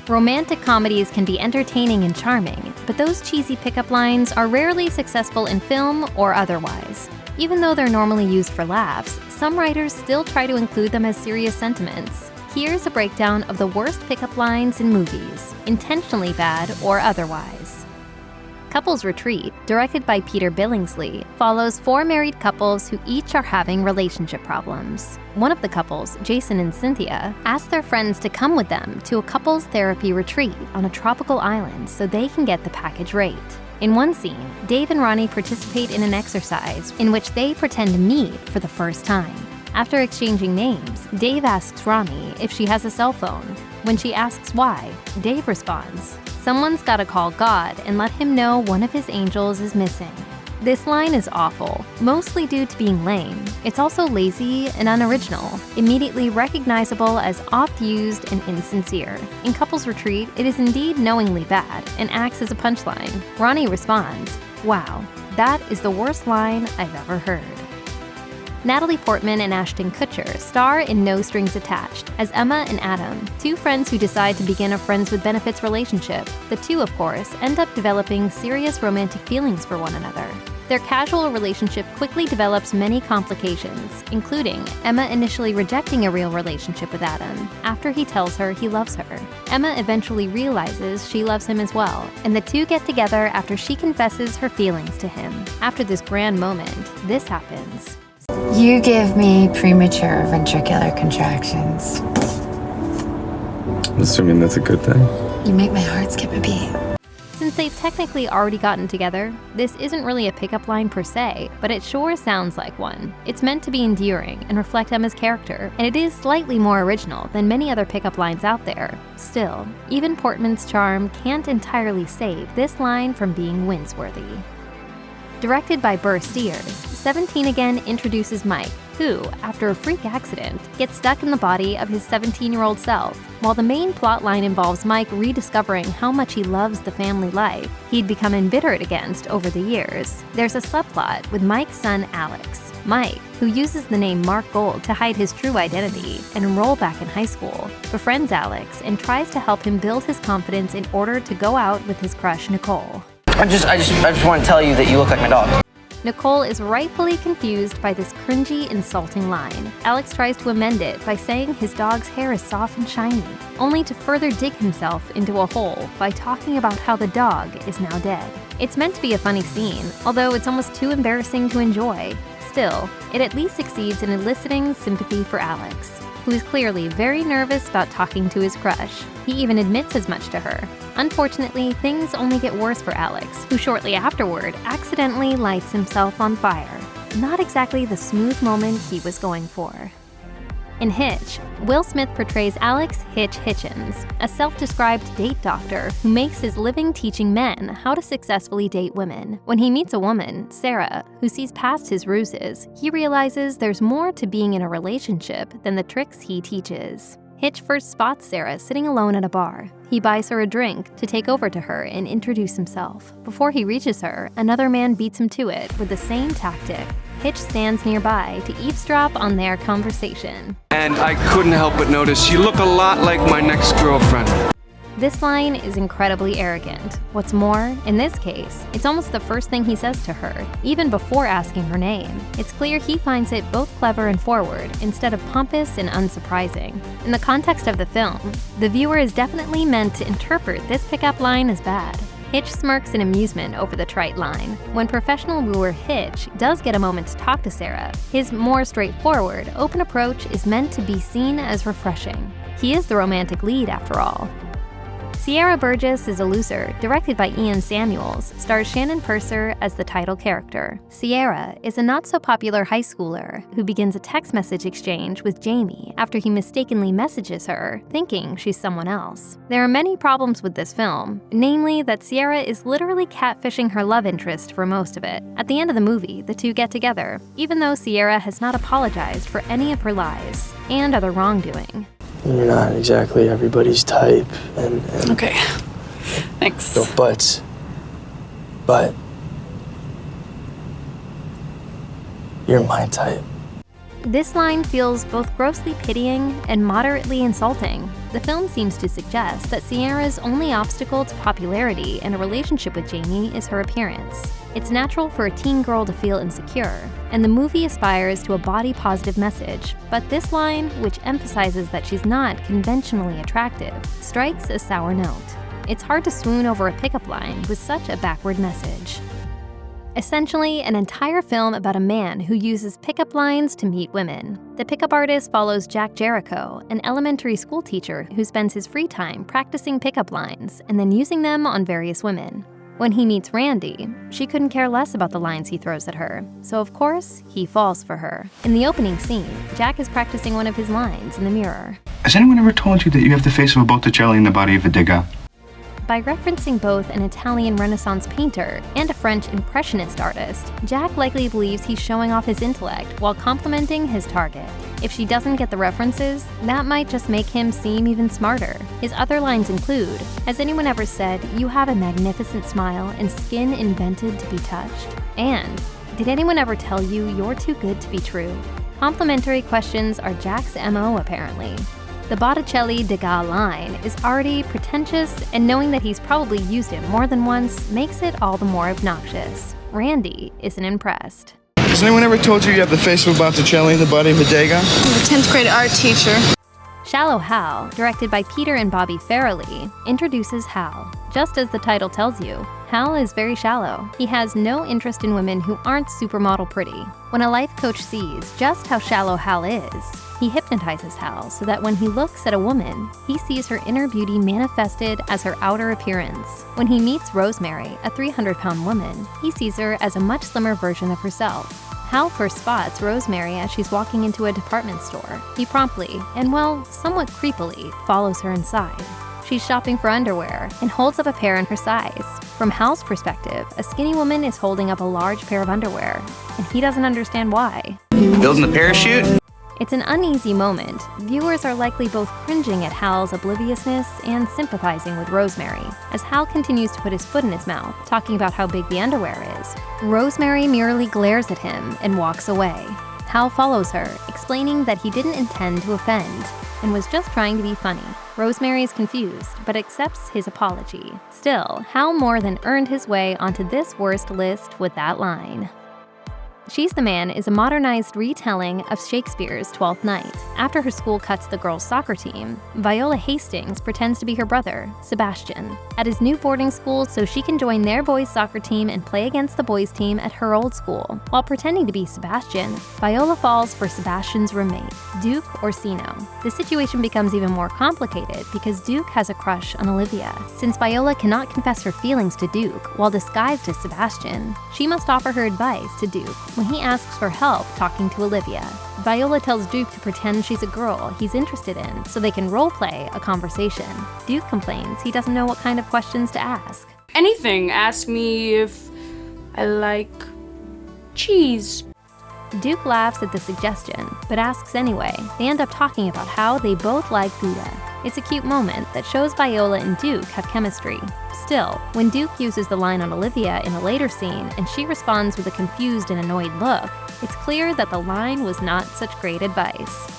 Romantic comedies can be entertaining and charming, but those cheesy pickup lines are rarely successful in film or otherwise. Even though they're normally used for laughs, some writers still try to include them as serious sentiments. Here's a breakdown of the worst pickup lines in movies, intentionally bad or otherwise. Couples Retreat, directed by Peter Billingsley, follows 4 married couples who each are having relationship problems. One of the couples, Jason and Cynthia, ask their friends to come with them to a couples therapy retreat on a tropical island so they can get the package rate. In one scene, Dave and Ronnie participate in an exercise in which they pretend to meet for the first time. After exchanging names, Dave asks Ronnie if she has a cell phone. When she asks why, Dave responds, "Someone's gotta call God and let him know one of his angels is missing." This line is awful, mostly due to being lame. It's also lazy and unoriginal, immediately recognizable as oft-used and insincere. In Couples Retreat, it is indeed knowingly bad and acts as a punchline. Ronnie responds, "Wow, that is the worst line I've ever heard." Natalie Portman and Ashton Kutcher star in No Strings Attached as Emma and Adam, 2 friends who decide to begin a friends with benefits relationship. The two, of course, end up developing serious romantic feelings for one another. Their casual relationship quickly develops many complications, including Emma initially rejecting a real relationship with Adam after he tells her he loves her. Emma eventually realizes she loves him as well, and the two get together after she confesses her feelings to him. After this grand moment, this happens. You give me premature ventricular contractions. I'm assuming that's a good thing. You make my heart skip a beat. Since they've technically already gotten together, this isn't really a pickup line per se, but it sure sounds like one. It's meant to be endearing and reflect Emma's character, and it is slightly more original than many other pickup lines out there. Still, even Portman's charm can't entirely save this line from being wince-worthy. Directed by Burr Steers, 17 Again introduces Mike, who, after a freak accident, gets stuck in the body of his 17-year-old self. While the main plotline involves Mike rediscovering how much he loves the family life he'd become embittered against over the years, there's a subplot with Mike's son Alex. Mike, who uses the name Mark Gold to hide his true identity and enroll back in high school, befriends Alex and tries to help him build his confidence in order to go out with his crush Nicole. I just want to tell you that you look like my dog. Nicole is rightfully confused by this cringy, insulting line. Alex tries to amend it by saying his dog's hair is soft and shiny, only to further dig himself into a hole by talking about how the dog is now dead. It's meant to be a funny scene, although it's almost too embarrassing to enjoy. Still, it at least succeeds in eliciting sympathy for Alex, who is clearly very nervous about talking to his crush. He even admits as much to her. Unfortunately, things only get worse for Alex, who shortly afterward accidentally lights himself on fire. Not exactly the smooth moment he was going for. In Hitch, Will Smith portrays Alex Hitch Hitchens, a self-described date doctor who makes his living teaching men how to successfully date women. When he meets a woman, Sarah, who sees past his ruses, he realizes there's more to being in a relationship than the tricks he teaches. Hitch first spots Sarah sitting alone at a bar. He buys her a drink to take over to her and introduce himself. Before he reaches her, another man beats him to it with the same tactic. Hitch stands nearby to eavesdrop on their conversation. And I couldn't help but notice you look a lot like my next girlfriend. This line is incredibly arrogant. What's more, in this case, it's almost the first thing he says to her, even before asking her name. It's clear he finds it both clever and forward, instead of pompous and unsurprising. In the context of the film, the viewer is definitely meant to interpret this pickup line as bad. Hitch smirks in amusement over the trite line. When professional wooer Hitch does get a moment to talk to Sarah, his more straightforward, open approach is meant to be seen as refreshing. He is the romantic lead, after all. Sierra Burgess is a Loser, directed by Ian Samuels, stars Shannon Purser as the title character. Sierra is a not-so-popular high schooler who begins a text message exchange with Jamie after he mistakenly messages her, thinking she's someone else. There are many problems with this film, namely that Sierra is literally catfishing her love interest for most of it. At the end of the movie, the two get together, even though Sierra has not apologized for any of her lies and other wrongdoing. You're not exactly everybody's type, and Okay, thanks. no buts. But you're my type. This line feels both grossly pitying and moderately insulting. The film seems to suggest that Sierra's only obstacle to popularity and a relationship with Jamie is her appearance. It's natural for a teen girl to feel insecure, and the movie aspires to a body-positive message, but this line, which emphasizes that she's not conventionally attractive, strikes a sour note. It's hard to swoon over a pickup line with such a backward message. Essentially, an entire film about a man who uses pickup lines to meet women. The pickup artist follows Jack Jericho, an elementary school teacher who spends his free time practicing pickup lines and then using them on various women. When he meets Randy, she couldn't care less about the lines he throws at her, so of course, he falls for her. In the opening scene, Jack is practicing one of his lines in the mirror. Has anyone ever told you that you have the face of a Botticelli and the body of a Degas? By referencing both an Italian Renaissance painter and a French Impressionist artist, Jack likely believes he's showing off his intellect while complimenting his target. If she doesn't get the references, that might just make him seem even smarter. His other lines include, "Has anyone ever said, you have a magnificent smile and skin invented to be touched?" And, "Did anyone ever tell you you're too good to be true?" Complimentary questions are Jack's MO, apparently. The Botticelli Degas line is already pretentious, and knowing that he's probably used it more than once makes it all the more obnoxious. Randy isn't impressed. Has anyone ever told you you have the face of a Botticelli and the body of a Degas? I'm a 10th grade art teacher. Shallow Hal, directed by Peter and Bobby Farrelly, introduces Hal. Just as the title tells you, Hal is very shallow. He has no interest in women who aren't supermodel pretty. When a life coach sees just how shallow Hal is, he hypnotizes Hal so that when he looks at a woman, he sees her inner beauty manifested as her outer appearance. When he meets Rosemary, a 300-pound woman, he sees her as a much slimmer version of herself. Hal first spots Rosemary as she's walking into a department store. He promptly, and well, somewhat creepily, follows her inside. She's shopping for underwear and holds up a pair in her size. From Hal's perspective, a skinny woman is holding up a large pair of underwear, and he doesn't understand why. Building the parachute? It's an uneasy moment. Viewers are likely both cringing at Hal's obliviousness and sympathizing with Rosemary, as Hal continues to put his foot in his mouth, talking about how big the underwear is. Rosemary merely glares at him and walks away. Hal follows her, explaining that he didn't intend to offend and was just trying to be funny. Rosemary is confused, but accepts his apology. Still, Hal more than earned his way onto this worst list with that line. She's the Man is a modernized retelling of Shakespeare's Twelfth Night. After her school cuts the girls' soccer team, Viola Hastings pretends to be her brother, Sebastian, at his new boarding school so she can join their boys' soccer team and play against the boys' team at her old school. While pretending to be Sebastian, Viola falls for Sebastian's roommate, Duke Orsino. The situation becomes even more complicated because Duke has a crush on Olivia. Since Viola cannot confess her feelings to Duke while disguised as Sebastian, she must offer her advice to Duke when he asks for help talking to Olivia. Viola tells Duke to pretend she's a girl he's interested in so they can role-play a conversation. Duke complains he doesn't know what kind of questions to ask. Anything. Ask me if I like cheese. Duke laughs at the suggestion, but asks anyway. They end up talking about how they both like Gouda. It's a cute moment that shows Viola and Duke have chemistry. Still, when Duke uses the line on Olivia in a later scene and she responds with a confused and annoyed look, it's clear that the line was not such great advice.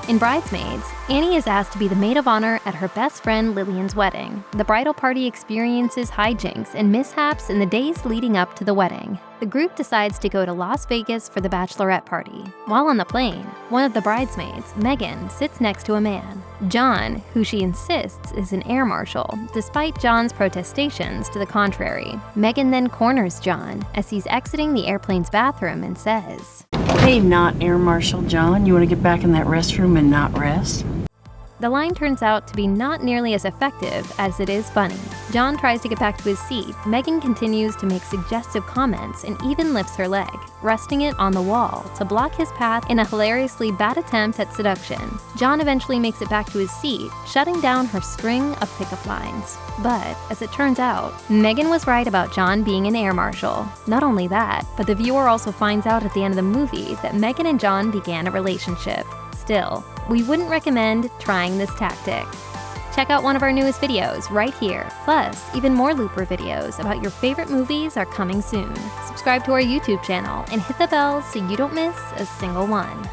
In Bridesmaids, Annie is asked to be the maid of honor at her best friend Lillian's wedding. The bridal party experiences hijinks and mishaps in the days leading up to the wedding. The group decides to go to Las Vegas for the bachelorette party. While on the plane, one of the bridesmaids, Megan, sits next to a man, John, who she insists is an air marshal, despite John's protestations to the contrary. Megan then corners John as he's exiting the airplane's bathroom and says, "Hey, not Air Marshal John, you want to get back in that restroom and not rest?" The line turns out to be not nearly as effective as it is funny. John tries to get back to his seat. Megan continues to make suggestive comments and even lifts her leg, resting it on the wall to block his path in a hilariously bad attempt at seduction. John eventually makes it back to his seat, shutting down her string of pickup lines. But, as it turns out, Megan was right about John being an air marshal. Not only that, but the viewer also finds out at the end of the movie that Megan and John began a relationship. Still, we wouldn't recommend trying this tactic. Check out one of our newest videos right here. Plus, even more Looper videos about your favorite movies are coming soon. Subscribe to our YouTube channel and hit the bell so you don't miss a single one.